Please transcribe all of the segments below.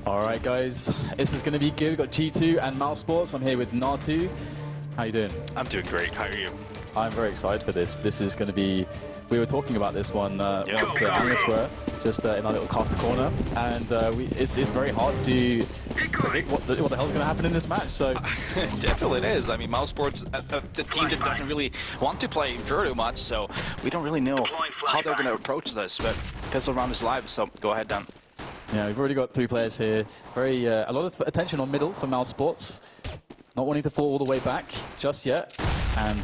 Alright guys, this is going to be good. We've got G2 and mousesports. I'm here with Natu. How you doing? I'm doing great. How are you? I'm very excited for this. This is going to be... We were talking about this one whilst the analysts were just in our little caster corner, and it's very hard to predict what the hell is going to happen in this match. So definitely it is. I mean, mousesports, the team that doesn't really want to play Inferno much, so we don't really know how they're going to approach this. But Pistol Round is live, so go ahead, Dan. Yeah, we've already got 3 players here. A lot of attention on middle for mousesports, not wanting to fall all the way back just yet, and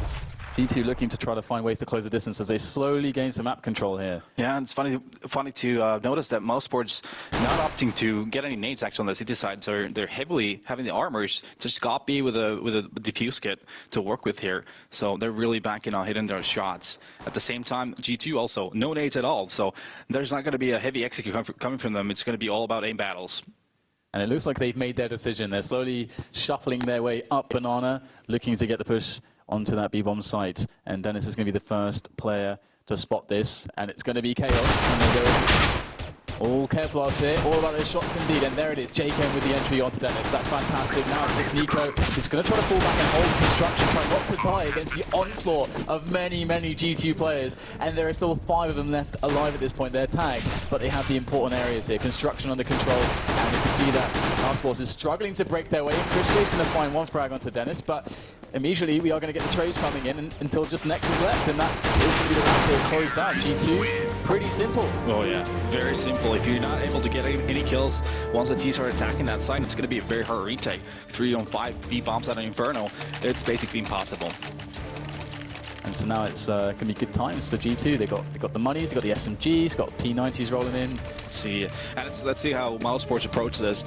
G2 looking to try to find ways to close the distance as they slowly gain some map control here. Yeah, and it's funny to notice that mousesports not opting to get any nades actually on the city side, so they're heavily having the armors to just copy with a diffuse kit to work with here. So they're really banking on hitting their shots. At the same time, G2 also no nades at all, so there's not going to be a heavy execute coming from them. It's going to be all about aim battles. And it looks like they've made their decision. They're slowly shuffling their way up Banana, looking to get the push onto that B-bomb site, and Dennis is going to be the first player to spot this, and it's going to be chaos. And they go all careful here, all about those shots indeed, and there it is, JKM with the entry onto Dennis. That's fantastic. Now it's just Nico who's going to try to fall back and hold construction, try not to die against the onslaught of many G2 players, and there are still 5 of them left alive at this point. They're tagged, but they have the important areas here. Construction under control, and you can see that mousesports is struggling to break their way in. CLUJ is going to find 1 frag onto Dennis, but immediately we are going to get the trays coming in until just Nexus left, and that is going to be the round here closed down. G2, pretty simple. Oh yeah, very simple. If you're not able to get any kills once the T start attacking that side, it's going to be a very hard retake. 3 on 5 B bombs out of Inferno. It's basically impossible. And so now it's going to be good times for G2. They got the monies, they got the SMGs, got P90s rolling in. Let's see how mousesports approach this.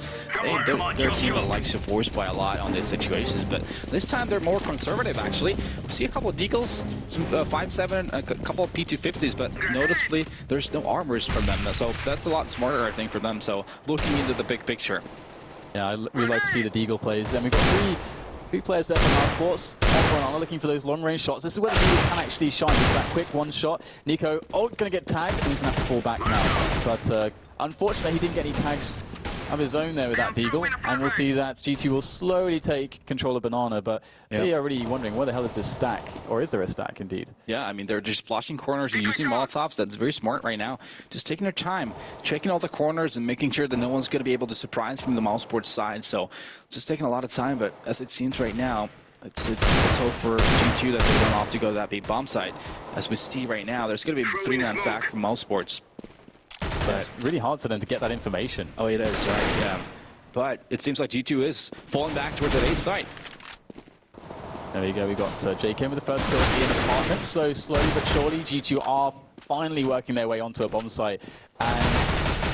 Their team likes to force by a lot on these situations, but this time they're more conservative actually. We see a couple of deagles, some 5.7, a couple of P250s, but noticeably there's no armors from them. So that's a lot smarter, I think, for them. So looking into the big picture. Yeah, I really like to see the deagle plays. And we've got 3 players there for mousesports. Everyone are looking for those long-range shots. This is where the Deagle can actually shine. Just that quick one shot. Nico, going to get tagged, and he's going to have to fall back now. But unfortunately, he didn't get any tags of his own there with that Deagle. And we'll see that G2 will slowly take control of Banana, but they are really wondering, where the hell is this stack? Or is there a stack, indeed? Yeah, I mean, they're just flashing corners and using Molotovs. That's very smart right now. Just taking their time, checking all the corners and making sure that no one's going to be able to surprise from the mousesports side. So it's just taking a lot of time, but as it seems right now, it's hope for G2 that they don't have to go to that big bomb site. As we see right now, there's going to be a 3-man stack from mousesports. But it's really hard for them to get that information. Oh, it is, right, yeah. But it seems like G2 is falling back towards that 8th site. There we go, we got JKM with the first kill in the apartment. So slowly but surely, G2 are finally working their way onto a bomb site. And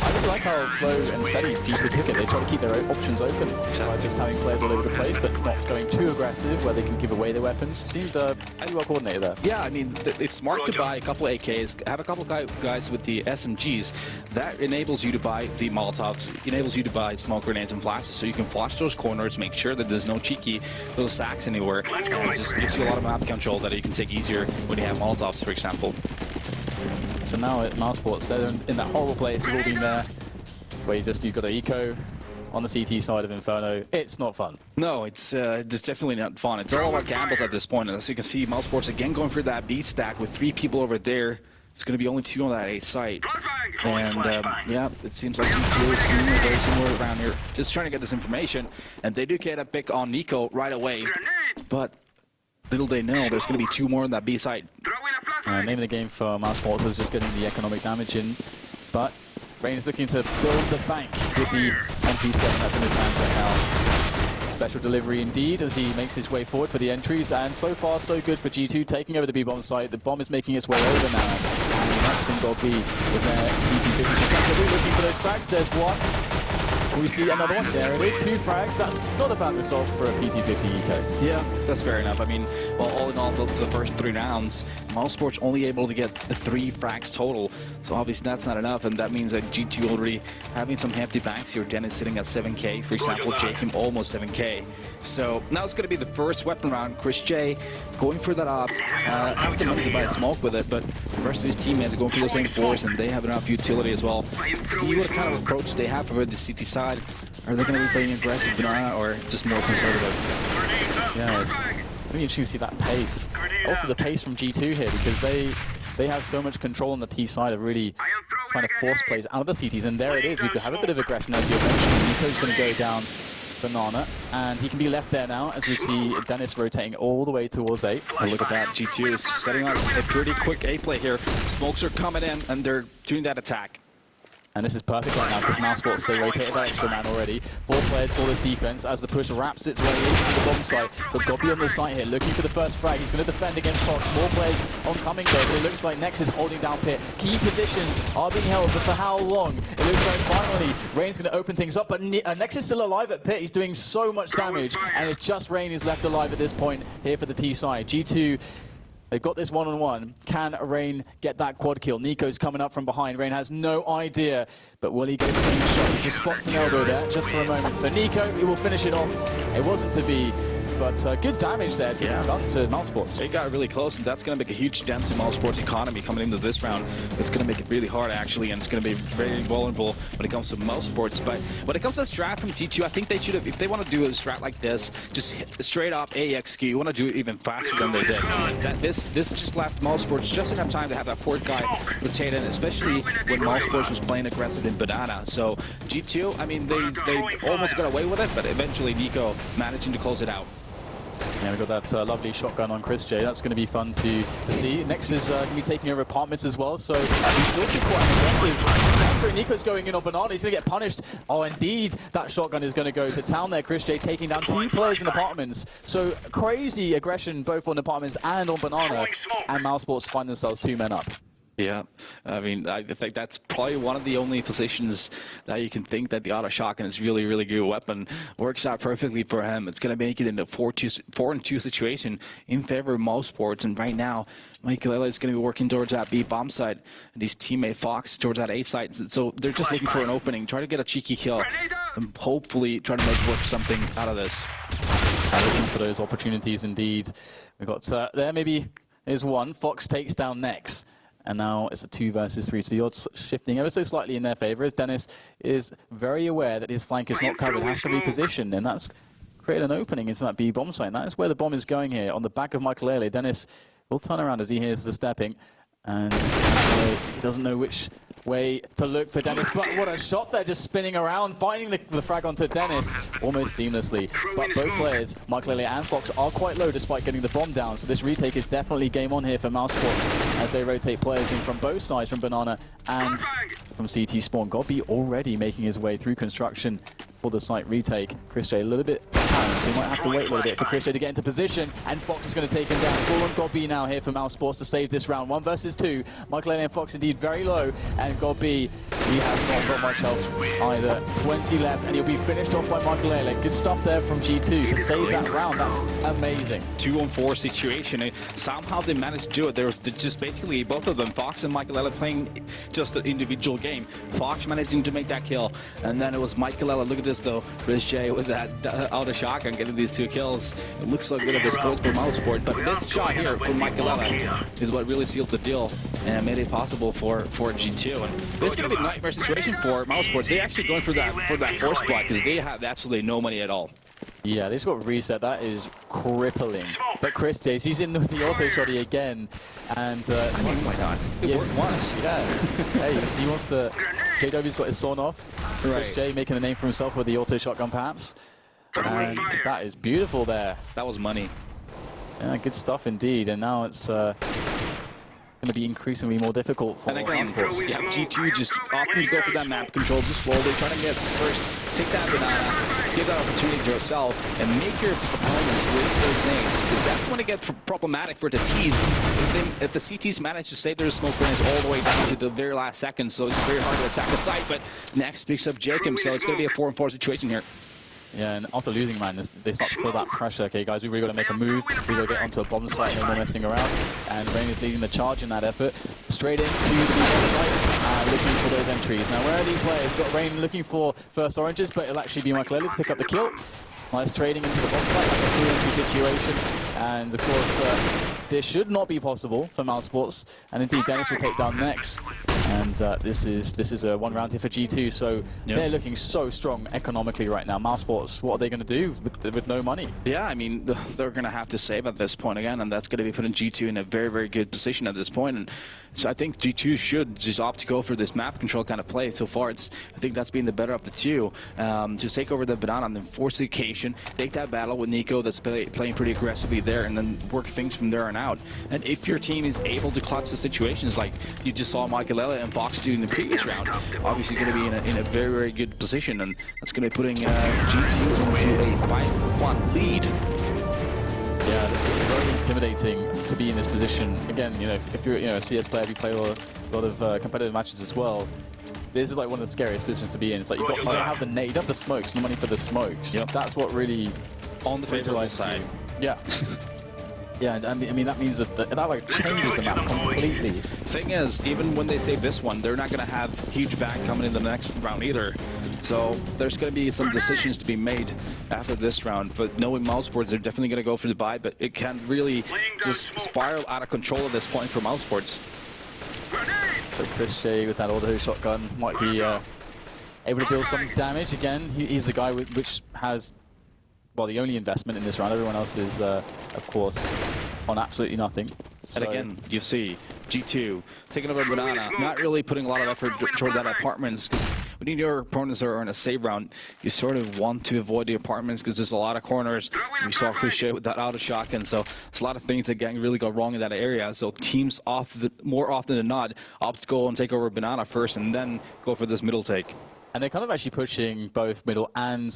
I really like how slow and steady G2 took it. They try to keep their options open by just having players all over the place, but not going too aggressive where they can give away their weapons. Seemed pretty well coordinated there. Yeah, I mean, it's smart to buy a couple AKs, have a couple guys with the SMGs. That enables you to buy the Molotovs, enables you to buy smoke grenades and flashes, so you can flash those corners, make sure that there's no cheeky little stacks anywhere, and it just gives you a lot of map control that you can take easier when you have Molotovs, for example. So now at mousesports, they're in that horrible place we've all been there, where you've got an eco on the CT side of Inferno. It's not fun. No, it's definitely not fun. It's all about gambles at this point. And as you can see, mousesports again going for that B stack with 3 people over there. It's going to be only 2 on that 8th site. And yeah, it seems like G2 is very similar around here, just trying to get this information. And they do get a pick on Nico right away. But little they know, there's going to be 2 more on that B site. Name of the game for mousesports is just getting the economic damage in, but Rain is looking to build the bank with the MP7 that's in his hand right now. Special delivery indeed as he makes his way forward for the entries, and so far so good for G2 taking over the B-bomb site. The bomb is making its way over now, and Max and Gold B with their PT-50. Looking for those frags. There's one. We see another one. There it is, 2 frags. That's not a bad result for a PT-50 eco. Yeah, that's fair enough. I mean, well, all in all, the first 3 rounds, mousesports only able to get 3 frags total. So obviously that's not enough, and that means that G2 already having some hefty banks here. Dennis sitting at 7k, for example, Jacob almost 7k. So now it's going to be the first weapon round. CLUJ going for that up, has the money to buy a smoke with it, but the rest of his teammates are going for those same 4s, and they have enough utility as well. See what kind of approach they have over the CT side. Are they going to be playing aggressive banana or just more conservative? Yeah, it's really interesting to see that pace. Also the pace from G2 here, because they have so much control on the T side of really trying to force plays out of the CTs. And there it is, we could have a bit of aggression as you mentioned. Nico's going to go down banana, and he can be left there now as we see Dennis rotating all the way towards A. Oh, look at that, G2 is setting up a pretty quick A play here. Smokes are coming in and they're doing that attack. And this is perfect right now because mousesports, they rotated that extra man already. 4 players for this defense as the push wraps its way into the bomb site. But Gobby on the site here looking for the first frag. He's going to defend against Fox. More players oncoming though. But it looks like Nex is holding down Pit. Key positions are being held, but for how long? It looks like finally Rain's going to open things up. But Nex is still alive at Pit. He's doing so much damage. And it's just Rain who's left alive at this point here for the T side. G2, they've got this one-on-one. Can Rain get that quad kill? Nico's coming up from behind. Rain has no idea, but will he get the clean shot? He just spots an elbow there just for a moment. So Nico, he will finish it off. It wasn't to be, but good damage there to done to mousesports. It got really close, and that's going to make a huge dent to mousesports' economy coming into this round. It's going to make it really hard, actually, and it's going to be very vulnerable when it comes to mousesports. But when it comes to a strat from G2, I think they should have, if they want to do a strat like this, just hit straight up AXQ. You want to do it even faster than they did. This just left mousesports just enough time to have that fourth guy rotate in, especially when mousesports was playing aggressive in banana. So G2, I mean, they almost got away with it, but eventually Nico managing to close it out. Yeah, we've got that lovely shotgun on CLUJ. That's going to be fun to see. Next is going to be taking over apartments as well, so we still see quite an aggressive. So Nico's going in on banana. He's going to get punished. Oh, indeed, that shotgun is going to go to town there. CLUJ taking down 2 players in apartments. So crazy aggression both on apartments and on banana. And mousesports find themselves 2 men up. Yeah, I mean, I think that's probably one of the only positions that you can think that the auto shotgun is really, really good weapon. Works out perfectly for him. It's going to make it into 4-2 situation in favor of mousesports. And right now, Michael is going to be working towards that B bomb side, and his teammate Fox towards that A side. So they're just looking for an opening, try to get a cheeky kill, and hopefully try to make work something out of this. Looking for those opportunities indeed. We've got there maybe is one. Fox takes down Nex. And now it's a 2 versus 3, so the odds shifting ever so slightly in their favor as Dennis is very aware that his flank is not covered, has to reposition, and that's created an opening into that B bomb site. And that is where the bomb is going here, on the back of Michael. Dennis will turn around as he hears the stepping, and he doesn't know which way to look for Dennis, but what a shot there, just spinning around, finding the frag onto Dennis almost seamlessly. But both players, Michael and Fox, are quite low despite getting the bomb down, so this retake is definitely game on here for mousesports as they rotate players in from both sides, from banana and from CT spawn. Gobby already making his way through construction for the site retake. CLUJ a little bit behind, so he might have to wait a little bit for CLUJ to get into position, and Fox is going to take him down. Full on Gobby now here for mousesports to save this round. 1 versus 2. Michael and Fox indeed very low, and Gobby, he has not got much else either. 20 left, and he'll be finished off by Michael. Good stuff there from G2 to save that round. That's amazing. 2-on-4 situation, and somehow they managed to do it. There was just basically both of them, Fox and Michael, playing just an individual game. Fox managing to make that kill, and then it was Michael. Look at this though, CLUJ with that auto shotgun getting these 2 kills. It looks so good at this point for mousesports, but this shot here from Michael is what really sealed the deal and made it possible for G2. And this is going to be a nightmare situation for mousesports. They're actually going for that force block because they have absolutely no money at all. Yeah, they just got reset. That is crippling. But CLUJ, he's in the auto shotty again, and I mean, why not? It worked once. Yeah. Hey, he wants to. JW's got his sawn off. Right. CLUJ making a name for himself with the auto shotgun, perhaps. And that is beautiful there. That was money. Yeah, good stuff indeed. And now it's going to be increasingly more difficult for mousesports. Yeah, G2 just opting to go for that map control, just slowly trying to get first, take that banana, give that opportunity to yourself, and make your opponents waste those nades, because that's when it gets problematic for the T's. If the CTs manage to save their smoke grenades all the way down to the very last second, so it's very hard to attack the site, but Nex picks up Jacob, so it's going to be a 4-on-4 situation here. Yeah, and after losing man, they start to feel that pressure. Okay, guys, we really got to make a move. We got to get onto a bomb site, no more messing around. And Rain is leading the charge in that effort. Straight into the bomb site, looking for those entries. Now, where are these players? Got Rain looking for first oranges, but it'll actually be Michael to pick up the kill. Nice trading into the bomb site. That's a 3-on-2 situation. And of course, this should not be possible for mousesports. And indeed, Dennis will take down next. And this is a one round here for G2, so they're looking so strong economically right now. mousesports, what are they going to do with no money? Yeah, I mean, they're going to have to save at this point again, and that's going to be putting G2 in a very, very good position at this point. And so I think G2 should just opt to go for this map control kind of play. So far, I think that's been the better of the two. Just take over the banana and then force the occasion, take that battle with Nico that's playing pretty aggressively there, and then work things from there on out. And if your team is able to clutch the situations like you just saw Michael and Box do in the previous round, obviously going to be in a very, very good position, and that's going to be putting G2 into a 5-1 lead. Yeah, this is very intimidating to be in this position. Again, you know, if you're a CS player, you play a lot of competitive matches as well. This is like one of the scariest positions to be in. It's like you don't have the nade, you don't have the smokes, the money for the smokes. Yep. That's what really on the favorable side. Yeah. Yeah, I mean that means that like changes the map completely. Thing is, even when they save this one, they're not going to have huge back coming in the next round either. So there's going to be some decisions to be made after this round. But knowing mousesports, they're definitely going to go for the buy, but it can really just spiral out of control at this point for mousesports. So CLUJ with that auto shotgun might be able to deal some damage again. He's the guy which has, well, the only investment in this round. Everyone else is, of course, on absolutely nothing. So. And again, you see G2 taking over banana, not really putting a lot of effort toward that apartments, because when your opponents are in a save round, you sort of want to avoid the apartments because there's a lot of corners. We saw CLUJ with that auto shotgun, so it's a lot of things that can really go wrong in that area. So teams more often than not opt to go and take over banana first and then go for this middle take. And they're kind of actually pushing both middle and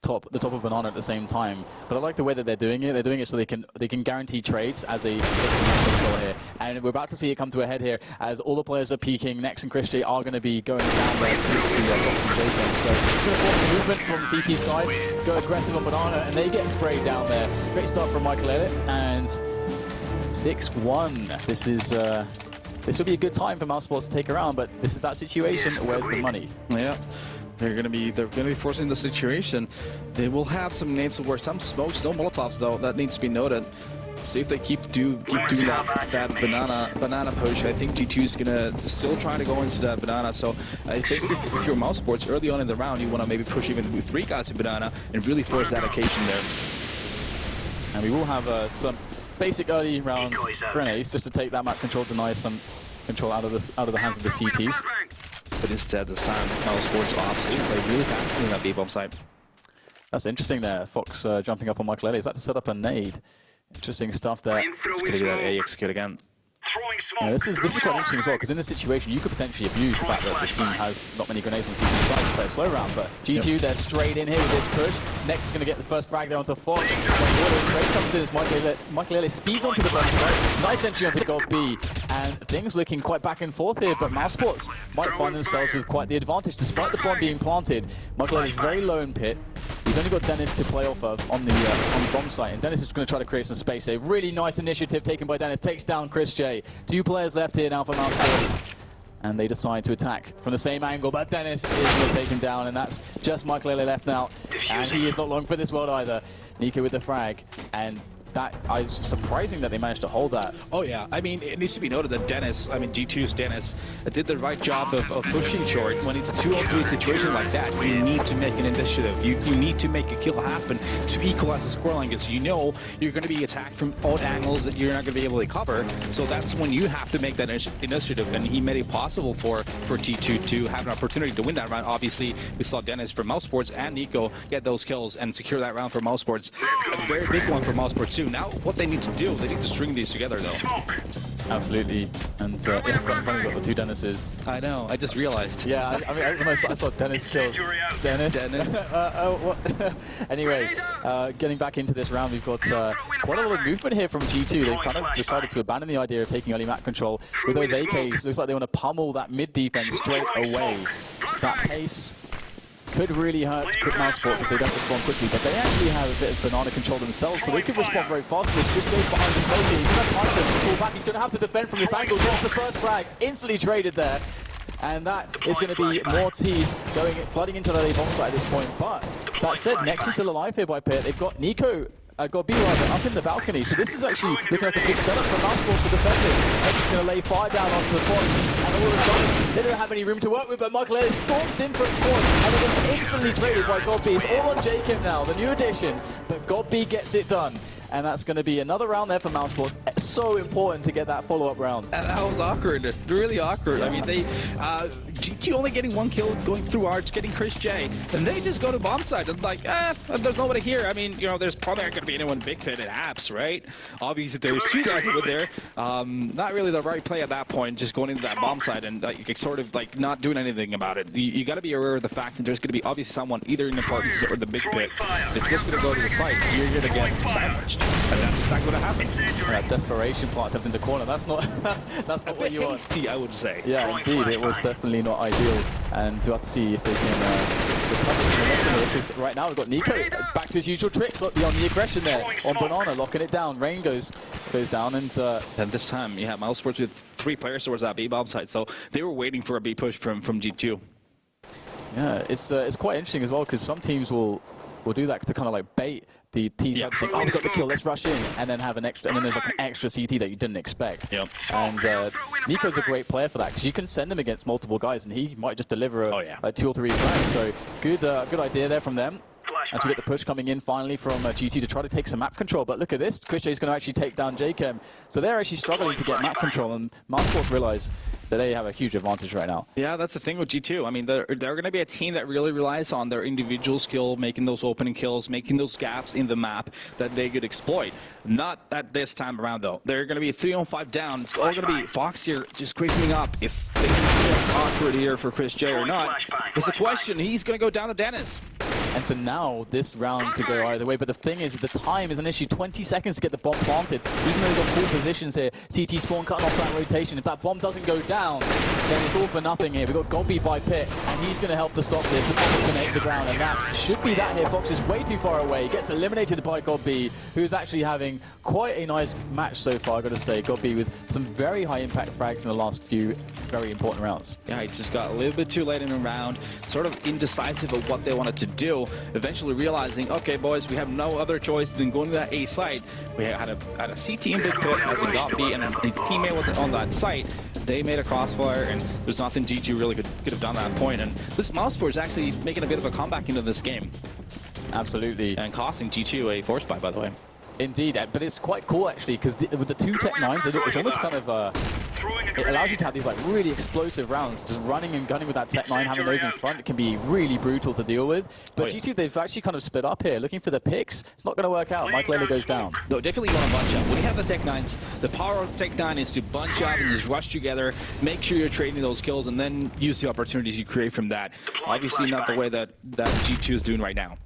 the top of banana at the same time, but I like the way that they're doing it. They're doing it so they can guarantee trades as they control here. And we're about to see it come to a head here as all the players are peeking. Next and CLUJ are going to be going down there to J-Pens. So it's going to force movement from CT side, go aggressive on banana, and they get sprayed down there. Great start from Michael and 6-1. This will be a good time for mousesports to take around, but this is that situation. Where's the money? Yeah. They're gonna be forcing the situation. They will have some nades to work, some smokes, no molotovs though. That needs to be noted. See if they keep doing that banana push. I think G2 is gonna still try to go into that banana. So I think if you're mousesports early on in the round, you want to maybe push even with 3 guys to banana and really force that occasion there. And we will have some basic early round grenades just to take that map control, deny some control out of the hands of the CTs. But instead, this time, mousesports opts to play really fast in that B-bomb side. That's interesting there. Fox jumping up on Michael. Is that to set up a nade? Interesting stuff there. It's going to do that A execute again. Yeah, this is quite interesting as well, because in this situation you could potentially abuse the fact that the team has not many grenades on CT side to play a slow round, but G2 they're straight in here with this push. Next is going to get the first frag there onto Fox. When the trade comes in as Michael speeds onto the bottom side. Nice entry onto gold B, and things looking quite back and forth here, but mousesports might find themselves with quite the advantage despite the bomb being planted. Michael is very low in pit. He's only got Dennis to play off of on the bomb site, and Dennis is going to try to create some space. A really nice initiative taken by Dennis, takes down CLUJ. 2 players left here now for mousesports, and they decide to attack from the same angle, but Dennis is taken down, and that's just Michael left now, and he is not long for this world either. Nico with the frag, and that is surprising that they managed to hold that. Oh yeah, I mean, it needs to be noted that Dennis, I mean G2's Dennis, did the right job of pushing short. When it's a 2-on-3 situation like that, you need to make an initiative. You need to make a kill happen to equalize the scoreline, because you know you're going to be attacked from all angles that you're not going to be able to cover. So that's when you have to make that initiative, and he made it possible for G2 to have an opportunity to win that round. Obviously, we saw Dennis from mousesports and Nico get those kills and secure that round for mousesports. A very big one for mousesports too. Now, what they need to do, they need to string these together, though. Absolutely, and it's quite funny what the 2 Dennises. I know, I just realized. Yeah, I mean, when I saw Dennis kills Dennis. Anyway, getting back into this round, we've got quite a lot of movement here from G2. They've kind of decided to abandon the idea of taking early map control with those AKs. Looks like they want to pummel that mid defense straight away. That pace could really hurt mousesports if they don't respond quickly, but they actually have a bit of banana control themselves, so they could respond very fast. This just goes behind the smoke. He doesn't have time to pull back. He's going to have to defend from this angle. Drops the first frag, instantly traded there, and that is going to be more T's flooding into the bomb site at this point. But that said, Nex is still alive here by Pit. They've got Nico got B rather up in the balcony. So this is actually looking like a big setup for mousesports to defend it. He's going to lay fire down onto the Fox, and all of a sudden they don't have any room to work with. But Michael Ellis storms in for a score, and it is instantly traded by godb. It's all on Jacob now, the new addition. But godb gets it done. And that's going to be another round there for mousesports. It's so important to get that follow-up round. And that was awkward, really awkward. Yeah. I mean, they G2 only getting one kill, going through Arch, getting CLUJ, and they just go to bomb side. And like, there's nobody here. I mean, you know, there's probably not going to be anyone big pit at apps, right? Obviously, there's two guys over there. Not really the right play at that point, just going into that bomb side and sort of like not doing anything about it. You got to be aware of the fact that there's going to be obviously someone either in the apartments or the big pit that's just going to go to the site. You're going to get sandwiched. And that's exactly what happened. Yeah, desperation plant up in the corner. That's not that's not what you want. Hasty, I would say. Yeah, indeed, it was definitely not ideal. And we'll have to see if they can recover some momentum, because right now we've got NiKo back to his usual tricks on the aggression there on Banana, locking it down. Rain goes down, and this time you have mousesports with 3 players towards that B bomb site, so they were waiting for a B push from G2. Yeah, it's quite interesting as well, because some teams will do that to kind of like bait the T side, think, oh, we got the kill, let's rush in, and then have an extra, and then there's like an extra CT that you didn't expect. Yep. And NiKo's a great player for that, because you can send him against multiple guys, and he might just deliver a 2 or 3 frags. So good idea there from them. As we get the push coming in finally from G2 to try to take some map control. But look at this, CLUJ is going to actually take down JChem. So they're actually struggling to get map control, and mousesports realize that they have a huge advantage right now. Yeah, that's the thing with G2. I mean, they're going to be a team that really relies on their individual skill, making those opening kills, making those gaps in the map that they could exploit. Not at this time around, though. They're going to be 3-on-5 down. It's all going to be Fox here just creeping up. If they can see awkward here for CLUJ or not, it's a question. He's going to go down to Dennis. And so now this round could go either way, but the thing is, the time is an issue. 20 seconds to get the bomb planted. Even though they've got full positions here, CT Spawn cutting off that rotation. If that bomb doesn't go down, then it's all for nothing here. We've got godb by Pit, and he's going to help to stop this. The bomb is going to hit the ground, and that should be that here. Fox is way too far away. He gets eliminated by godb, who's actually having quite a nice match so far, I've got to say. godb with some very high impact frags in the last few very important rounds. Yeah, he just got a little bit too late in the round, sort of indecisive of what they wanted to do. Eventually realizing, okay, boys, we have no other choice than going to that A site. We had a CT in big pit as it got B, and his teammate wasn't on that site. They made a crossfire, and there's nothing G2 really could have done at that point. And this mousesports is actually making a bit of a comeback into this game. Absolutely. And costing G2 a force buy, by the way. Indeed, but it's quite cool actually, because with the 2 Tech 9s, it's almost kind of it allows you to have these like really explosive rounds. Just running and gunning with that Tech 9, having those in front, it can be really brutal to deal with. But G2, they've actually kind of split up here, looking for the picks. It's not going to work out. Mike Lely goes down. No, definitely you want to bunch up. When you have the Tech 9s, the power of Tech 9 is to bunch up and just rush together, make sure you're trading those kills, and then use the opportunities you create from that. Obviously not the way that G2 is doing right now.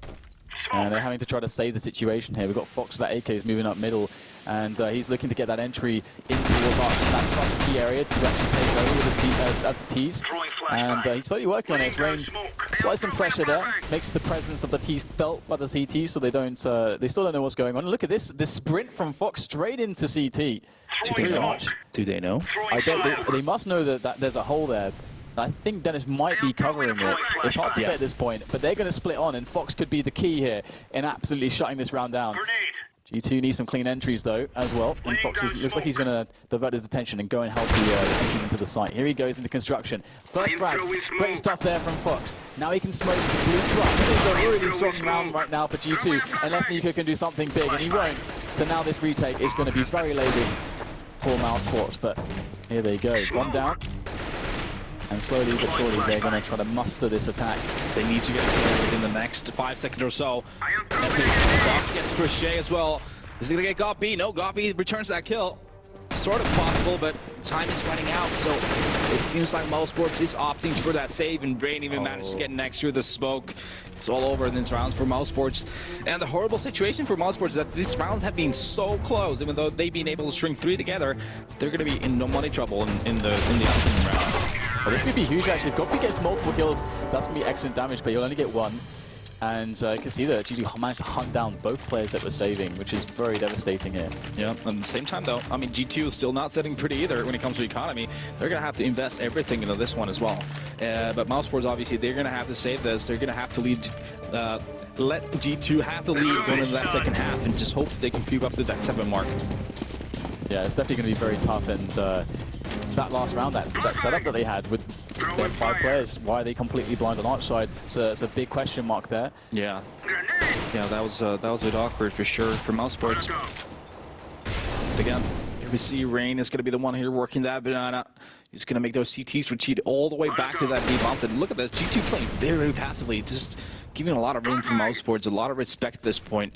And they're having to try to save the situation here. We've got Fox, that AK is moving up middle, and he's looking to get that entry in towards Arch. That's such a key area to actually take over with his as the T's. And he's slowly working on it. Rain applies some pressure there, makes the presence of the T's felt by the CT, so they still don't know what's going on. And look at this sprint from Fox straight into CT. Do they know? They must know that there's a hole there. I think Dennis might be covering it. It's hard to say at this point, but they're going to split on, and Fox could be the key here in absolutely shutting this round down. G2 needs some clean entries, though, as well. And Fox looks like he's going to divert his attention and go and help the entries into the site. Here he goes into construction. First frag. Great stuff there from Fox. Now he can smoke the blue truck. This is a really strong round right now for G2, unless NiKo can do something big, and he won't. So now this retake is going to be very laboured for mousesports, but here they go. Bomb down. And slowly but surely they're going to try to muster this attack. They need to get it within the next 5 seconds or so. Fox gets CLUJ as well. Is he going to get godb? No, godb returns that kill. Sort of possible, but time is running out, so it seems like mousesports is opting for that save, and Brain even managed to get next to the smoke. It's all over in these rounds for mousesports. And the horrible situation for mousesports is that these rounds have been so close. Even though they've been able to string 3 together, they're going to be in no money trouble in the upcoming round. Well, this could be huge actually. If godb gets multiple kills, that's going to be excellent damage, but you'll only get 1. And you can see that G2 managed to hunt down both players that were saving, which is very devastating here. Yeah, at the same time though, I mean, G2 is still not sitting pretty either when it comes to economy. They're going to have to invest everything into this one as well. But mousesports, obviously, they're going to have to save this. They're going to have to lead, let G2 have the lead going into that second half and just hope that they can creep up to that 7 mark. Yeah, it's definitely going to be very tough. And that last round, that setup that they had with their 5 players, why are they completely blind on arch side? So it's a big question mark there. Yeah. Yeah, that was a bit awkward for sure for mousesports. But again, here we see Rain is going to be the one here working that banana. He's going to make those CTs retreat all the way back to that B bounce. And look at this, G2 playing very, very passively, just giving a lot of room for mousesports, a lot of respect at this point.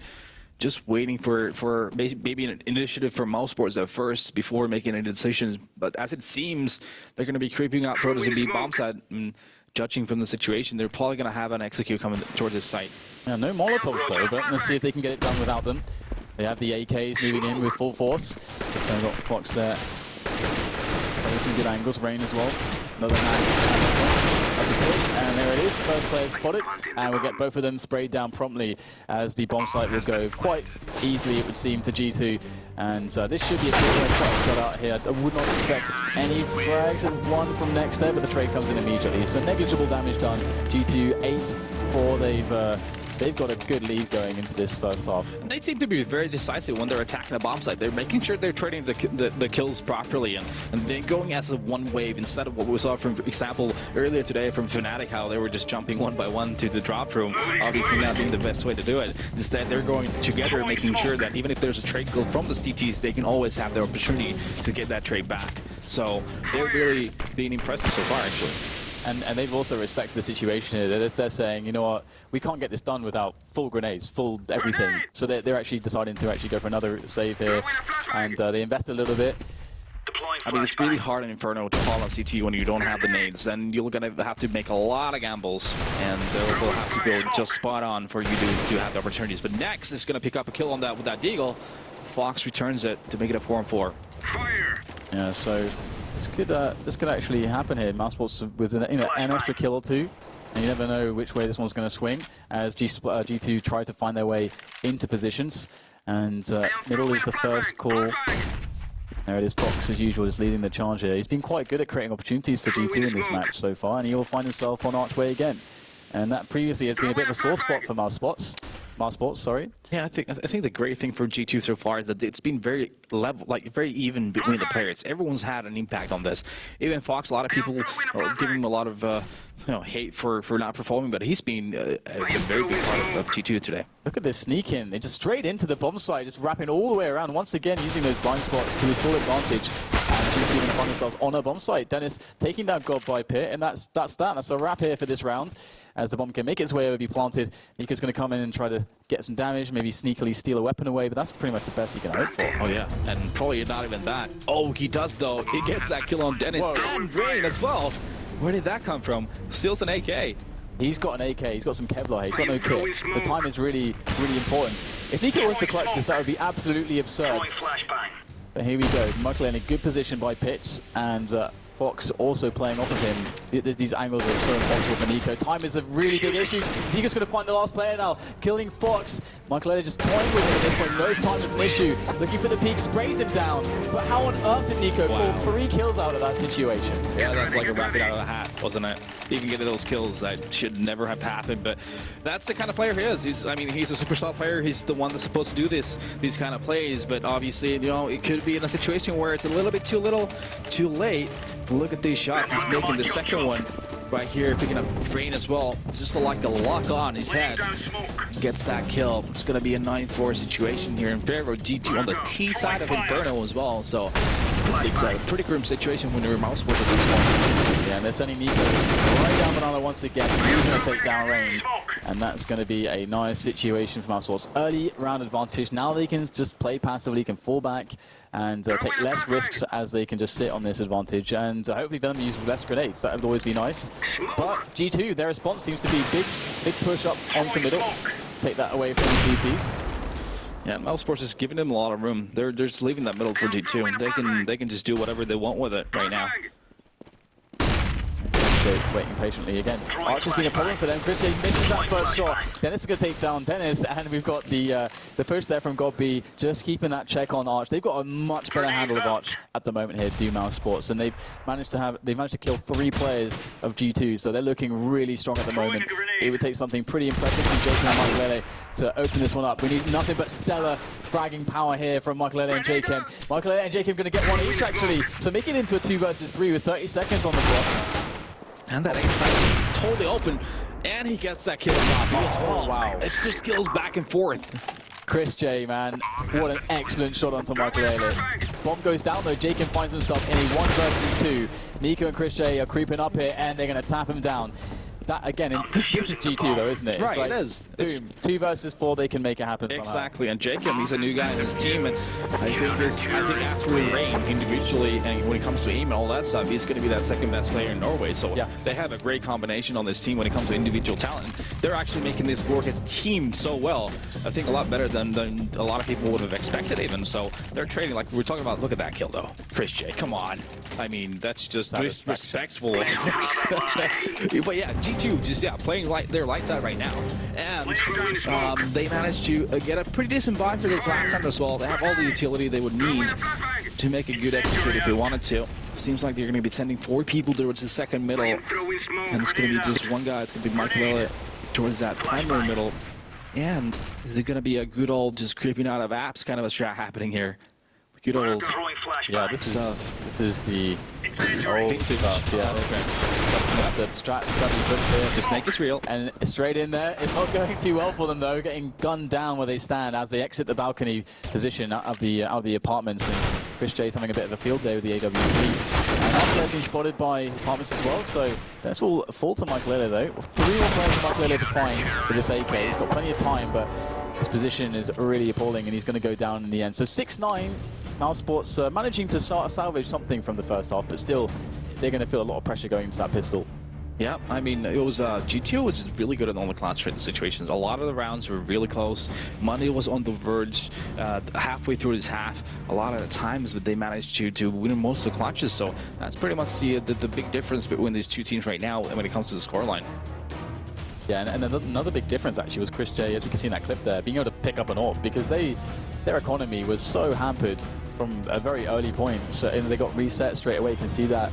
Just waiting for maybe an initiative for mousesports at first before making any decisions. But as it seems, they're going to be creeping out towards the B bomb side. And judging from the situation, they're probably going to have an execute coming towards this site. Yeah, no Molotovs though, but let's see if they can get it done without them. They have the AKs moving in with full force. So they've got Fox there. Some good angles, Rain as well. Another and there it is, first player spotted, and we'll get both of them sprayed down promptly as the bomb site will go quite easily, it would seem, to G2. And this should be a good shot out here. I would not expect any frags, and one from next there, but the trade comes in immediately. So negligible damage done. G2 8-4. They've got a good lead going into this first half. They seem to be very decisive when they're attacking a bomb site. They're making sure they're trading the kills properly and then going as a one wave instead of what we saw, for example, earlier today from Fnatic, how they were just jumping one by one to the drop room, obviously not being the best way to do it. Instead, they're going together and making sure that even if there's a trade kill from the CTs, they can always have the opportunity to get that trade back. So they're really being impressive so far, actually. And they've also respected the situation here. They're saying, you know what, we can't get this done without full grenades, full everything. So they're actually deciding to actually go for another save here. And they invest a little bit. I mean, it's really hard in Inferno to call on CT when you don't have the nades. Then you're going to have to make a lot of gambles, and they'll have to go just spot on for you to have the opportunities. But Nex is going to pick up a kill on that with that Deagle. Fox returns it to make it a 4-on-4. Yeah, so this could actually happen here. mousesports with an extra kill or two, and you never know which way this one's going to swing as G2 try to find their way into positions. And middle is the first call. There it is, Fox as usual is leading the charge here. He's been quite good at creating opportunities for G2 in this match so far, and he will find himself on Archway again. And that previously has been a bit of a sore spot for mousesports, sorry. Yeah, I think the great thing for G2 so far is that it's been very level, very even between the players. Everyone's had an impact on this. Even Fox, a lot of people giving him a lot of hate for not performing, but he's been a very big part of G2 today. Look at this sneak in. They just straight into the bomb site, just wrapping all the way around. Once again, using those blind spots to his full advantage. And G2 going to find themselves on a bomb site. Dennis taking down God by Pit, and that's that. That's a wrap here for this round. As the bomb can make its way over, be planted. Niko's going to come in and try to get some damage, maybe sneakily steal a weapon away, but that's pretty much the best he can hope for. Oh yeah, and probably not even that. Oh, he does though. He gets that kill on Dennis and Rain as well. Where did that come from? Steals an AK. He's got an AK, he's got some Kevlar, he's got no kit, so time is really, really important. If Niko was to clutch this, that would be absolutely absurd. But here we go, Muckler in a good position by Pitts, and Fox also playing off of him. These angles are so impossible for Niko. Time is a really big issue. Niko's going to find the last player now, killing Fox. Michael just toying with him at this point, knows time is an issue. Looking for the peak, sprays him down. But how on earth did Niko pull 3 kills out of that situation? Yeah, that's like a rabbit out of a hat, wasn't it? Even getting those kills, that should never have happened. But that's the kind of player he is. He's a superstar player. He's the one that's supposed to do these kind of plays. But obviously, it could be in a situation where it's a little bit too late. Look at these shots he's making. The second one right here, picking up Drain as well. It's just like a lock on his head. Gets that kill. It's going to be a 9-4 situation here in favor of G2 on the T side of Inferno as well. So it's a pretty grim situation when you're mousesports at this point. Yeah, and they're sending Niko right down banana once again. He's going to take down Rain. And that's going to be a nice situation for mousesports. Early round advantage. Now they can just play passively, can fall back and take less risks as they can just sit on this advantage. And hopefully Venom use less grenades. That would always be nice. But G2, their response seems to be big push up onto middle. Take that away from the CTs. Yeah, mousesports is giving them a lot of room. They're just leaving that middle for G2. They can just do whatever they want with it right now. J waiting patiently again. Arch has been a problem for them. Chris J misses that first shot. Dennis is going to take down Dennis, and we've got the push there from Godby, just keeping that check on Arch. They've got a much better handle of Arch at the moment here, do mousesports, and they've managed to kill 3 players of G2, so they're looking really strong at the moment. It would take something pretty impressive from Jacob and Michael to open this one up. We need nothing but stellar fragging power here from Michael and Jacob. Michael and Jacob going to get one each actually, so make it into a 2 versus 3 with 30 seconds on the clock. And that inside totally open, and he gets that kill off. Oh, wow. It just kills back and forth. Chris J, man, what an excellent shot onto Michael Ehrlich. Bomb goes down though, Jacob finds himself in a 1 versus 2. Nico and Chris J are creeping up here, and they're going to tap him down. That again, this is G2 though, isn't it? Right, it's like, it is. Boom, 2 versus 4, they can make it happen somehow. Exactly, and Jacob, he's a new guy in his team, and I think through Rain individually, and when it comes to aim and all that stuff, he's going to be that 2nd best player in Norway. So yeah, they have a great combination on this team when it comes to individual talent. They're actually making this work as a team so well. I think a lot better than a lot of people would have expected even. So they're trading, like we were talking about. Look at that kill though, Chris J. Come on, I mean that's just disrespectful. But yeah, G2 just playing their lights out right now, and they managed to get a pretty decent buy for this last time as well. They have all the utility they would need to make a good execute if they wanted to. Seems like they're going to be sending 4 people towards the 2nd middle, and it's going to be just one guy. It's going to be Michael Elliott towards that primary middle. And is it going to be a good old just creeping out of apps kind of a strat happening here? Good old, yeah, this is the old stuff. Yeah, the strategy books here. The snake is real, and straight in there. It's not going too well for them though. Getting gunned down where they stand as they exit the balcony position out of the apartments. And Chris J's having a bit of a field day with the AWP. And Michael has been spotted by apartments as well. So that's all fall to Michael Elliott though. 3 more players for Michael Elliott to find with this AK. He's got plenty of time, but his position is really appalling, and he's going to go down in the end. So 6-9, mousesports managing to salvage something from the first half, but still, they're going to feel a lot of pressure going into that pistol. Yeah, I mean, it was G2 was really good at all the clutch situations. A lot of the rounds were really close. Money was on the verge halfway through this half. A lot of the times, but they managed to win most of the clutches. So that's pretty much the big difference between these 2 teams right now when it comes to the scoreline. Yeah, and another big difference actually was Chris J, as we can see in that clip there, being able to pick up an AWP, because their economy was so hampered from a very early point. So and they got reset straight away. You can see that,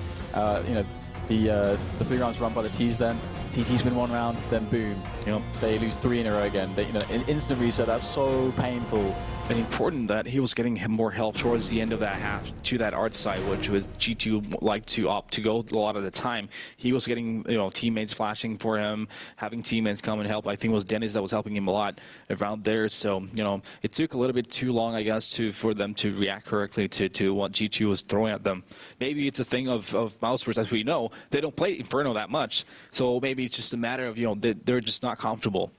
you know, the 3 rounds run by the T's. Then CTs win 1 round, then boom, you know, they lose 3 in a row again. They, you know, an instant reset. That's so painful. And important that he was getting more help towards the end of that half to that art side, which was G2 like to opt to go a lot of the time. He was getting, you know, teammates flashing for him, having teammates come and help. I think it was Dennis that was helping him a lot around there. So, you know, it took a little bit too long, I guess, for them to react correctly to what G2 was throwing at them. Maybe it's a thing of mousesports, as we know. They don't play Inferno that much. So maybe it's just a matter of, you know, they're just not comfortable.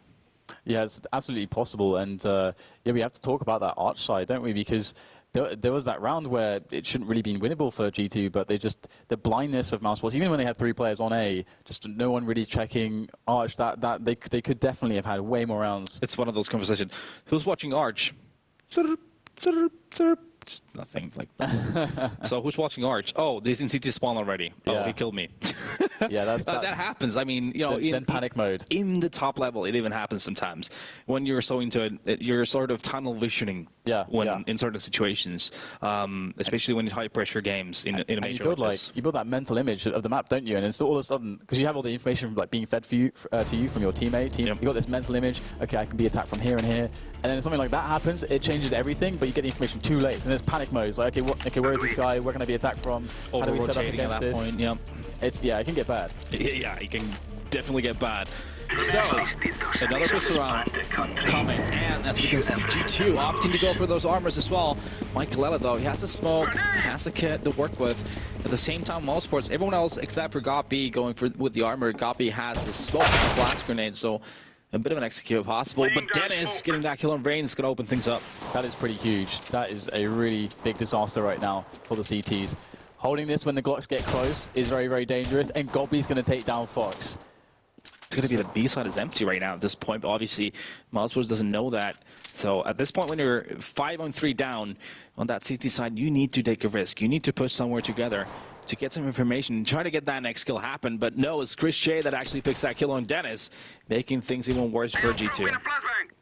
Yeah, it's absolutely possible, and yeah, we have to talk about that Arch side, don't we? Because there was that round where it shouldn't really been winnable for G2, but the blindness of mousesports, even when they had 3 players on A, just no one really checking Arch. That they could definitely have had way more rounds. It's one of those conversations. Who's watching Arch? Just nothing like that. So who's watching Arch? Oh, he's in CT spawn already. Oh, yeah. He killed me. Yeah, that happens. I mean, you know, in panic mode. In the top level, it even happens sometimes when you're so into it. You're sort of tunnel visioning. Yeah, in certain situations, especially when it's high pressure games in a major. You build that mental image of the map, don't you? And it's all of a sudden, because you have all the information like being fed to you from your teammate. Yep. You got this mental image. Okay, I can be attacked from here and here, and then something like that happens. It changes everything, but you get the information too late. So there's panic mode. It's like, okay, where is this guy? Where can I be attacked from? How do we set up against this? Point, yeah. It can get bad. Yeah, it can definitely get bad. So, another pistol round coming, and as we can see, G2 opting to go for those armors as well. Michael Elliott, though, he has the smoke, has the kit to work with. At the same time, mousesports, everyone else except for Godby going with the armor. Godby has the smoke and the blast grenade, so a bit of an execute possible. But Dennis getting that kill on Rain is going to open things up. That is pretty huge. That is a really big disaster right now for the CTs. Holding this when the Glocks get close is very, very dangerous, and Godby's going to take down Fox. It's going to be the B side is empty right now at this point, but obviously mousesports doesn't know that. So at this point, when you're 5-on-3 down on that CT side, you need to take a risk. You need to push somewhere together. to get some information and try to get that next kill happen. But no, it's CLUJ that actually picks that kill on Dennis, making things even worse for G2.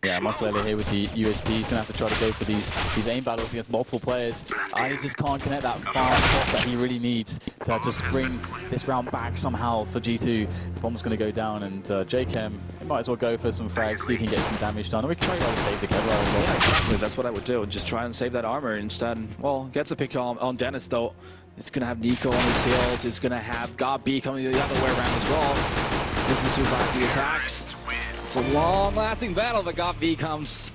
Yeah, Makelele here with the USP. He's going to have to try to go for these aim battles against multiple players. And he just can't connect that fast shot that he really needs to just bring this round back somehow for G2. Bomb's going to go down, and JChem, he might as well go for some frags, see if he can get some damage done. And we can try to save the Kevlar. Yeah, exactly. That's what I would do. Just try and save that armor instead. Well, gets a pick on Dennis, though. It's going to have Nico on his heels. It's going to have GobB coming the other way around as well. This is survive the attacks. It's a long-lasting battle, but GobB comes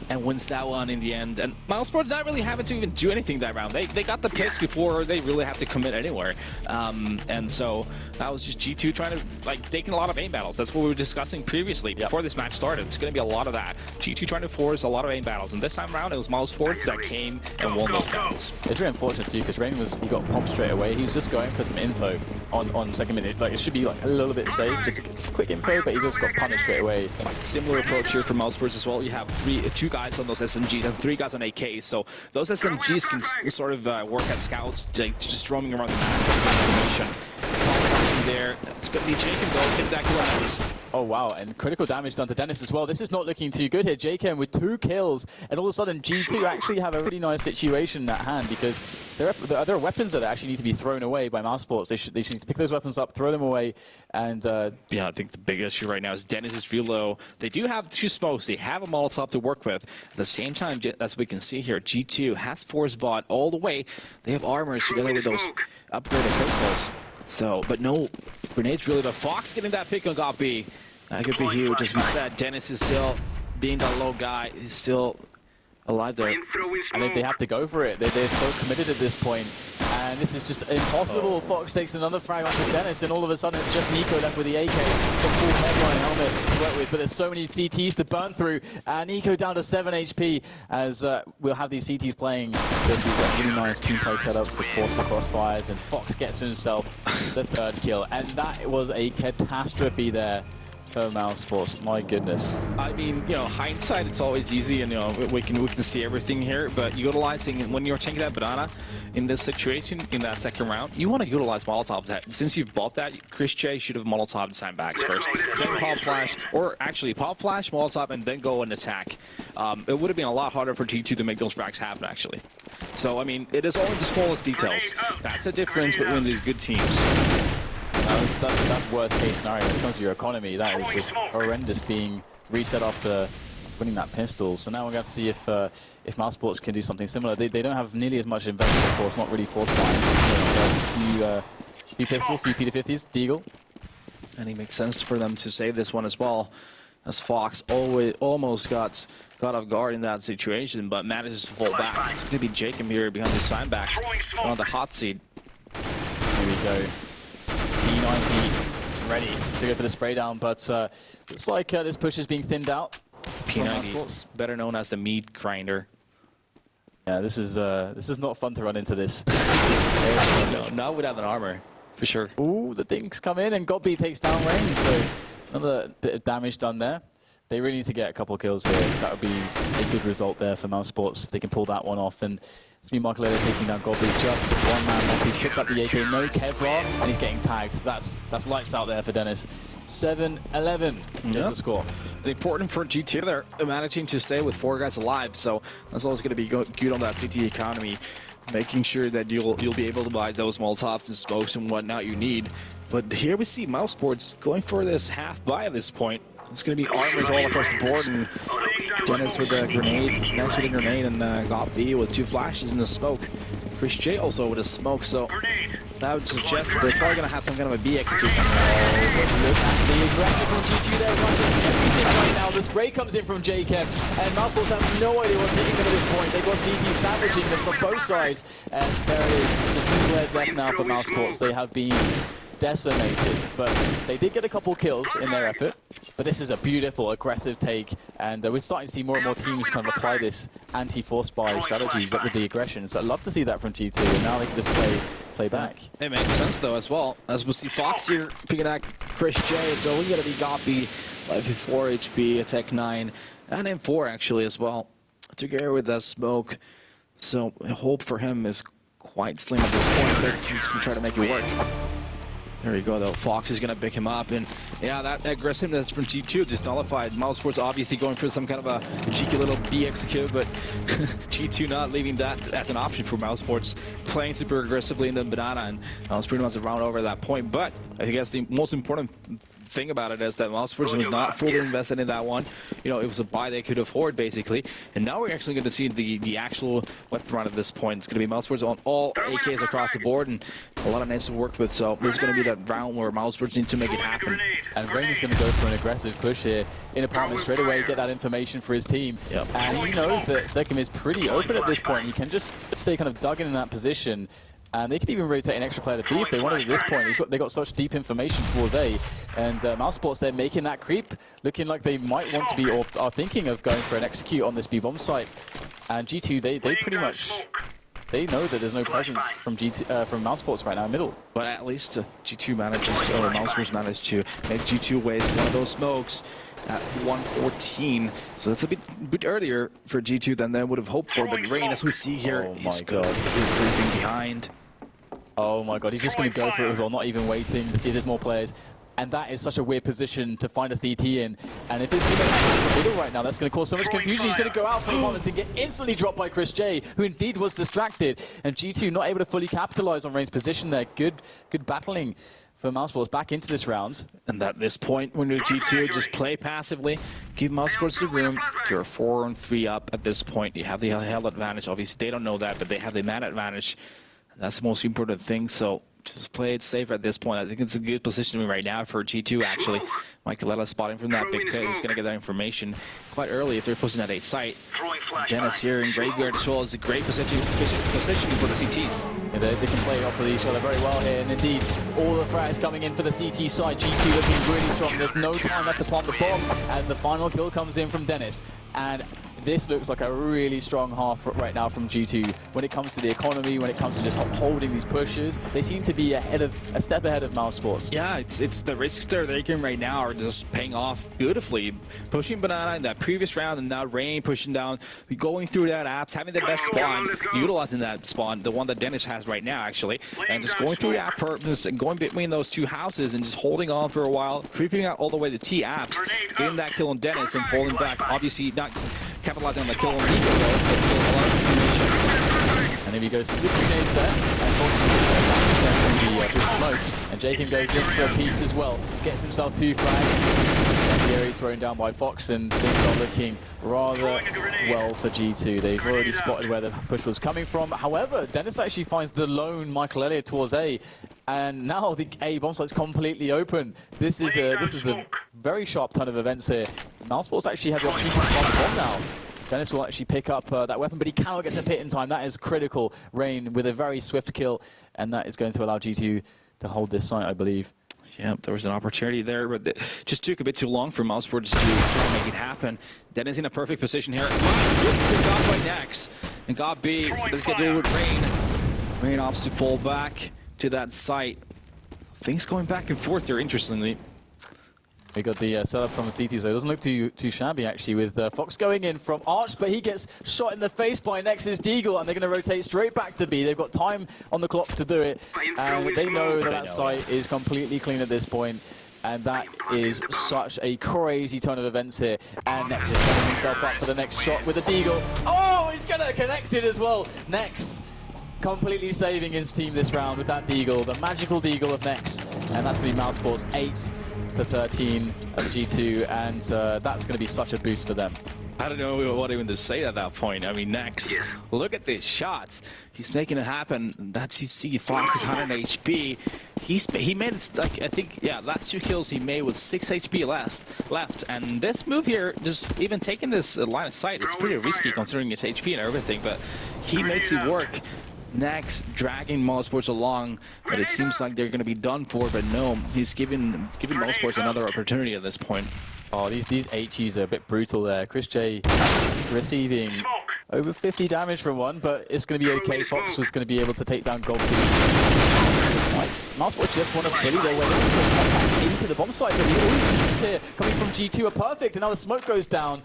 and wins that one in the end. And mousesports not really having to even do anything that round. They got the picks before they really have to commit anywhere. And so that was just G2 trying to, like, taking a lot of aim battles. That's what we were discussing previously before this match started. It's going to be a lot of that. G2 trying to force a lot of aim battles. And this time around, it was mousesports that came and won those battles. It's really unfortunate too, because Rain he got popped straight away. He was just going for some info on second minute. Like, it should be like a little bit safe, just a quick info, but he just got punished straight away. Similar approach here for mousesports as well. You have two guys on those SMGs and 3 guys on AK. So those SMGs can sort of work as scouts, just roaming around the map. There, it's going to be Jacob though, get that kill Dennis. Oh wow, and critical damage done to Dennis as well. This is not looking too good here. JChem with 2 kills, and all of a sudden G2 actually have a really nice situation at hand, because there are weapons that actually need to be thrown away by mousesports. They should pick those weapons up, throw them away, and yeah, I think the big issue right now is Dennis is real low. They do have 2 smokes. They have a Molotov to work with. At the same time, as we can see here, G2 has force bot all the way. They have armors together with those upgraded pistols. So, but no grenades really. But Fox getting that pick on GobB. That could be huge. As we said, Dennis is still being the low guy. He's still alive there. I think they have to go for it. They're so committed at this point. And this is just impossible. Fox takes another frag onto Dennis, and all of a sudden it's just Nico left with the AK, the full headline helmet to work with. But there's so many CTs to burn through. Nico down to 7 HP, as we'll have these CTs playing. This is a really nice team play setups to force the crossfires, and Fox gets himself the 3rd kill. And that was a catastrophe there for mousesports. My goodness. I mean, you know, hindsight, it's always easy, and you know, we can see everything here. But utilizing, when you're taking that banana in this situation in that second round, you want to utilize Molotovs. Since you've bought that, CLUJ should have Molotov sandbags first, then pop flash, or actually pop flash, Molotov, and then go and attack. It would have been a lot harder for G2 to make those frags happen, actually. So I mean, it is only the smallest details. That's the difference between these good teams. That's worst case scenario. When it comes to your economy, that is just horrendous, being reset after winning that pistol. So now we're going to see if mousesports can do something similar. They don't have nearly as much investment, of course, not really force buying. A few pistols, few P250s, Deagle. And it makes sense for them to save this one as well, as Fox almost got off guard in that situation, but manages to fall back. It's going to be Jacob here behind the sandbags on the hot seat. Here we go. P90 is ready to go for the spray down, but looks like this push is being thinned out. P90, better known as the meat grinder. Yeah, this is not fun to run into this. No, not without an armor, for sure. Ooh, the things come in, and GobB takes down Rain, so another bit of damage done there. They really need to get a couple kills here. That would be a good result there for mousesports if they can pull that one off. And it's been Makelele taking down GobB just one man left. He's picked up the AK, no Kevlar, and he's getting tagged. So that's lights out there for Dennis. 7-11 is the score. Important for G2, they're managing to stay with 4 guys alive, so that's always going to be good on that CT economy, making sure that you'll be able to buy those Molotovs and smokes and whatnot you need. But here we see mousesports going for this half buy at this point. It's going to be armors all across the board, and Dennis with a grenade, Dennis with a grenade, and GobB with 2 flashes in the smoke. CLUJ also with a smoke, so that would suggest that they're probably going to have some kind of a B execute. Look at the aggression from G2 there, rushing everything right now. The spray comes in from JChem, and mousesports have no idea what's hitting them at this point. They've got CT savaging them from both sides, and there it is. Just 2 players left now for mousesports. They have been decimated, but they did get a couple kills in their effort. But this is a beautiful, aggressive take, and we're starting to see more and more teams kind of apply this anti-force buy strategy with the aggression. So I'd love to see that from G2, and now they can just play back. It makes sense though as well, as we'll see Fox here picking at CLUJ. So we gotta be GobB, 54 HP, attack 9, and M4 actually as well, together with that smoke. So hope for him is quite slim at this point. Their team's going to try to make it work. There we go, though. Fox is going to pick him up, and yeah, that aggressiveness from G2 just nullified. mousesports obviously going for some kind of a cheeky little B execute, but G2 not leaving that as an option for mousesports, playing super aggressively in the banana, and was pretty much around over that point. But I guess the most important thing about it is that mousesports was not fully invested in that one. You know, it was a buy they could afford, basically. And now we're actually going to see the actual weapon run at this point. It's going to be mousesports on all AKs across the board, and a lot of nets to work with. So this is going to be that round where mousesports need to make it happen. And Rain is going to go for an aggressive push here in apartment straight away, get that information for his team. Yep. And he knows that Sekim is pretty open at this point. He can just stay kind of dug in that position. And they could even rotate an extra player to B if they wanted at this point. They got such deep information towards A. And mousesports, they're making that creep, looking like they might want to be or are thinking of going for an execute on this B bomb site. And G2, they pretty much, they know that there's no presence from from mousesports right now in middle. But at least G2 manages to, or mousesports managed to make G2 waste one of those smokes at 114. So that's a bit earlier for G2 than they would have hoped for. But Rain, as we see here, my God, he's creeping behind. Oh my God, he's just going to go for it as well, not even waiting to see if there's more players. And that is such a weird position to find a CT in. And if his teammate is in the middle right now, that's going to cause so much confusion. He's going to go out for the moment and get instantly dropped by Chris J, who indeed was distracted. And G2 not able to fully capitalize on Rain's position there. Good battling for mousesports back into this round. And at this point, when you're G2, just play passively, give mousesports the room. You're 4-3 up at this point. You have the hell advantage. Obviously, they don't know that, but they have the man advantage. That's the most important thing, so just play it safe at this point. I think it's a good positioning right now for G2, actually. Michaeletta spotting from that big pit. He's going to get that information quite early if they're pushing at a site. Dennis here in Graveyard as well is a great position for the CTs. Yeah, they can play off with each other very well here, and indeed, all the frags coming in for the CT side. G2 looking really strong. There's no time left to plant the bomb as the final kill comes in from Dennis. And this looks like a really strong half right now from G2. When it comes to the economy, when it comes to just holding these pushes, they seem to be a step ahead of mousesports. Yeah, it's the risks they're taking right now are just paying off beautifully. Pushing Banana in that previous round, and now Rain pushing down, going through that apps, having the best spawn, utilizing that spawn, the one that Dennis has right now, actually, and just going through the apartments and going between those two houses and just holding on for a while, creeping out all the way to T apps, getting that kill on Dennis and falling back. Obviously, not capitalizing on the kill on Nico, though, but still a lot of information. And here we go, some good grenades there, and Fox from the smoke, and Jacob goes in for a piece as well, gets himself 2 frags. Santieri is thrown down by Fox, and things are looking rather well for G2. They've already spotted where the push was coming from. However, Dennis actually finds the lone Michael Elliott towards A, and now the A bomb site's completely open. This is a very sharp ton of events here. mousesports actually had the opportunity to plant the bomb now. Dennis will actually pick up that weapon, but he cannot get to pit in time. That is critical. Rain with a very swift kill, and that is going to allow G2 to hold this site, I believe. Yeah, there was an opportunity there, but it just took a bit too long for mousesports to try to make it happen. Dennis in a perfect position here. Gets picked off by Nex and got B. So let's get with Rain. Rain opts to fall back to that site. Things going back and forth here, interestingly. We got the setup from the CT, so it doesn't look too shabby, actually, with Fox going in from Arch, but he gets shot in the face by Nex's Deagle, and they're going to rotate straight back to B. They've got time on the clock to do it, and they know that site is completely clean at this point, and that is such a crazy turn of events here. And Nex is setting himself up for the next shot with a Deagle. Oh, he's going to connect it as well. Nex completely saving his team this round with that Deagle, the magical Deagle of Nex, and that's going to be mousesports 8-13 of G2, and that's going to be such a boost for them. I don't know what even to say at that point. I mean, Nex, look at these shots. He's making it happen. That's, you see, Fox is 100 HP. He made it, like, I think, yeah, last 2 kills he made with 6 HP left. And this move here, just even taking this line of sight, it's pretty risky considering its HP and everything, but he makes it work. Nex dragging mousesports along, but it seems like they're going to be done for, but no, he's giving mousesports another opportunity at this point. Oh, these HEs are a bit brutal there. Chris J receiving over 50 damage from one, but it's going to be okay. Fox was going to be able to take down Gold. Looks like mousesports just want to bully their way into the bomb site, but all these keeps here coming from G2 are perfect, and now the smoke goes down,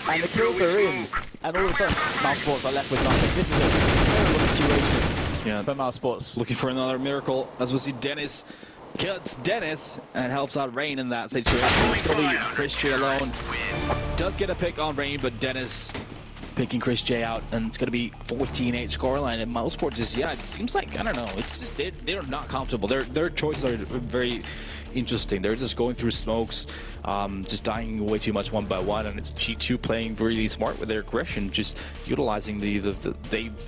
and the kills are in, and all of a sudden, mousesports are left with nothing. This is a terrible situation for mousesports. Looking for another miracle, as we see Dennis kills Dennis and helps out Rain in that situation. It's going to be Chris J alone. Does get a pick on Rain, but Dennis picking Chris J out, and it's going to be 14-8 scoreline. And mousesports just, it seems like, I don't know, it's just they're not comfortable. Their choices are very interesting. They're just going through smokes, just dying way too much one by one, and it's G2 playing really smart with their aggression, just utilizing they've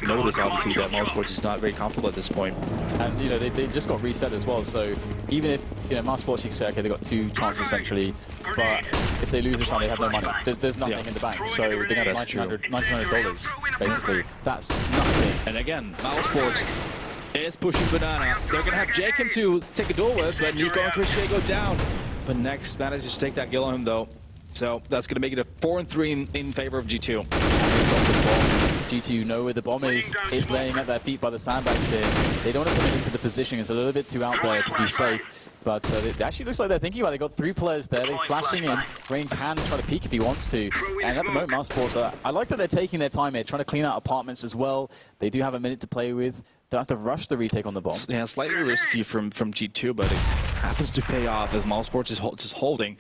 noticed obviously that mousesports is not very comfortable at this point. And they just got reset as well, so even if mousesports, you can say, okay, they got 2 chances essentially, but if they lose this round, they have no money. There's nothing in the bank, so they have $1,900 basically. That's nothing. And again, mousesports is pushing Banana. They're going to have Jacob to take a duel with, but Nico and Chris J go down. But next manages to take that kill on him, though. So that's going to make it a 4-3 in favor of G2. G2 know where the bomb is laying at their feet by the sandbags here. They don't want to come into the position. It's a little bit too out there to be safe. But it actually looks like they're thinking about it. They've got 3 players there. They're flashing in. Rain can try to peek if he wants to. And at the moment, mousesports, I like that they're taking their time here, trying to clean out apartments as well. They do have a minute to play with. Don't have to rush the retake on the bomb. Yeah, slightly risky from G2, but it happens to pay off as mousesports is just holding.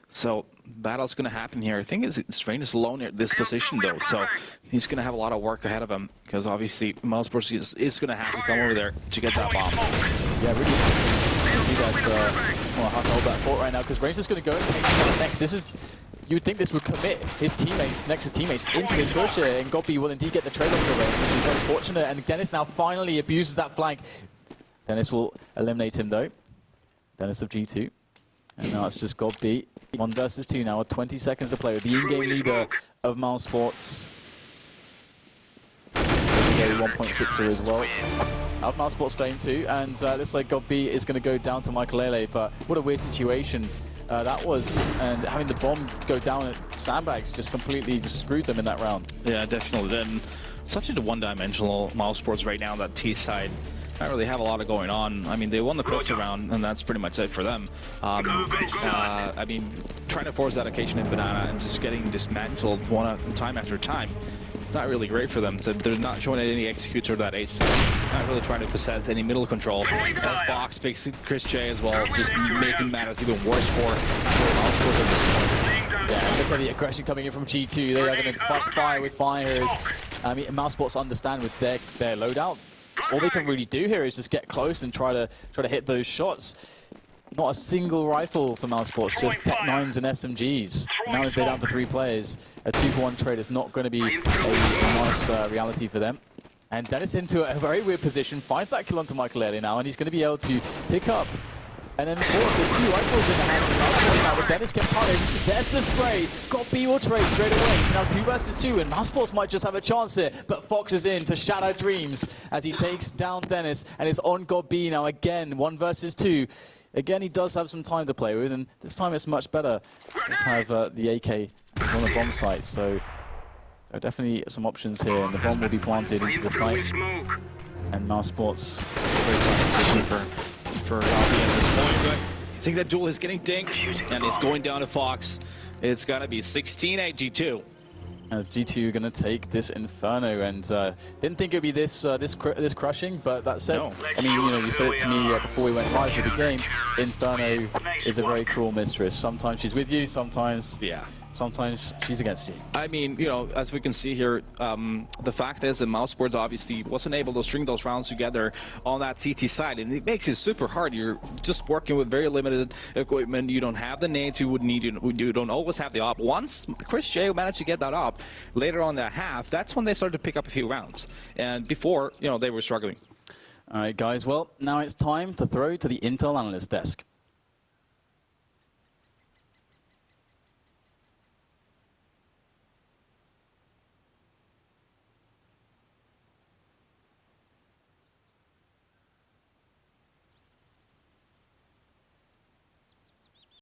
So battle's going to happen here. I think Rain is alone at this position, though. So he's going to have a lot of work ahead of him, because obviously mousesports is going to have to come over there to get that bomb. Yeah, really interesting to see that. Hard to hold that fort right now, because Rain's just going to go and take the next. You would think this would commit his teammates, Nexus teammates, into this push here, and Gopi will indeed get the trade onto Rain, which is very fortunate. And Dennis now finally abuses that flank. Dennis will eliminate him, though. Dennis of G2. And now it's just Gopi. 1 versus 2 now, with 20 seconds to play with the in-game leader of mousesports. 1.6er as well. Out of mousesports fame too, and looks like Gopi is going to go down to Michael, but what a weird situation that was, and having the bomb go down at sandbags just completely screwed them in that round. Yeah, definitely. Then such a one-dimensional mousesports right now on that T side. Not really have a lot of going on. I mean, they won the pistol round, and that's pretty much it for them. I mean, trying to force that occasion in Banana and just getting dismantled time after time, it's not really great for them. So they're not showing any executes or that ace. Not really trying to possess any middle control. As Fox picks Chris J as well, just making matters even worse for mousesports at this point. Yeah, look at the aggression coming in from G2. They are going to fight fire with fires. I mean, mousesports understand with their loadout. All they can really do here is just get close and try to hit those shots. Not a single rifle for mousesports, just Tech 9s and SMGs. Now they're down to 3 players. A 2-for-1 trade is not going to be a nice reality for them. And Dennis into a very weird position, finds that kill onto Michael now, and he's going to be able to pick up and then force 2 rifles in the hands of mousesports now, but Dennis can punish. There's the spray. Gopi will trade straight away. So now 2 versus 2, and mousesports might just have a chance here, but Fox is in to shatter dreams as he takes down Dennis, and it's on Gopi now again, 1 versus 2. Again, he does have some time to play with, and this time it's much better to have the AK on the bomb site. So there are definitely some options here, and the bomb will be planted into the site. And mousesports, very tough position for Gopi at this point, but I think that duel is getting dinked, and it's going down to Fox. It's going to be 16-8 G2. G2 going to take this Inferno, and didn't think it would be this crushing, but that said, no. I mean, you said it to me before we went live with the game. Inferno is a very cruel mistress. Sometimes she's with you, sometimes sometimes she's against you. I mean, as we can see here, the fact is that mousesports obviously wasn't able to string those rounds together on that CT side, and it makes it super hard. You're just working with very limited equipment. You don't have the nades you would need. You don't always have the op. Once Chris J managed to get that op later on that half, that's when they started to pick up a few rounds. And before, they were struggling. All right, guys. Well, now it's time to throw to the Intel analyst desk.